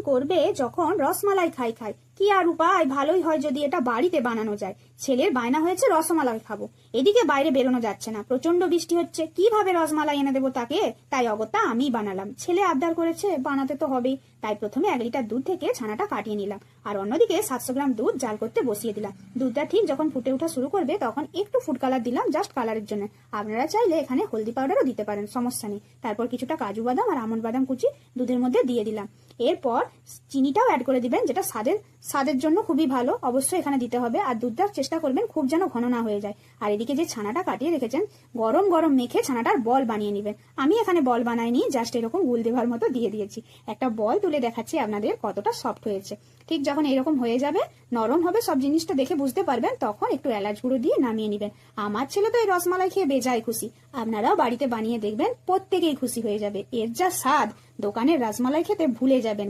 করবে যখন রসমালাই খাই খাই, কি আর উপায়, ভালোই হয় যদি এটা বাড়িতে বানানো যায়। ছেলের বায়না হয়েছে রসমালাই খাবো, এদিকে বাইরে বেরোনো যাচ্ছে না, প্রচন্ড বৃষ্টি হচ্ছে, কিভাবে রসমালাই এনে দেবো তাকে? তাই অগত্যা আমি বানালাম। ছেলে আবদার করেছে, বানাতে তো হবেই। তাই প্রথমে 1 লিটার দুধ থেকে ছানাটা কাটিয়ে নিলাম, আর অন্যদিকে 700 গ্রাম দুধ জাল করতে বসিয়ে দিলাম। দুধটা ঠিক যখন ফুটে ওঠা শুরু করবে তখন একটু ফুড কালার দিলাম, জাস্ট কালারের জন্য। আপনারা চাইলে এখানে হলদি পাউডারও দিতে পারেন, সমস্যা নেই। তারপর কিছুটা কাজু বাদাম আর আমন্ড বাদাম কুচি দুধের মধ্যে দিয়ে দিলাম। এরপর চিনিটাও অ্যাড করে দিবেন, যেটা স্বাদের জন্য খুবই ভালো, অবশ্যই এখানে দিতে হবে। আর দুধটা চেষ্টা করবেন খুব যেন ঘন না হয়ে যায়। আর এদিকে যে ছানাটা কাটিয়ে রেখেছেন, গরম গরম মেখে ছানাটার বল বানিয়ে নেবেন। আমি এখানে বল বানাইনি, জাস্ট এরকম গুল দেওয়ার মতো দিয়ে দিয়েছি। একটা বল তুলে দেখাচ্ছি আপনাদের কতটা সফট হয়েছে। ঠিক যখন এরকম হয়ে যাবে, নরম হবে, সব জিনিসটা দেখে বুঝতে পারবেন, তখন একটু এলাচ গুঁড়ো দিয়ে নামিয়ে নেবেন। আমার ছেলে তো এই রসমালাই খেয়ে বেজায় খুশি। আপনারাও বাড়িতে বানিয়ে দেখবেন, প্রত্যেকেই খুশি হয়ে যাবে। এর যা স্বাদ, দোকানের রসমালাই খেতে ভুলে যাবেন।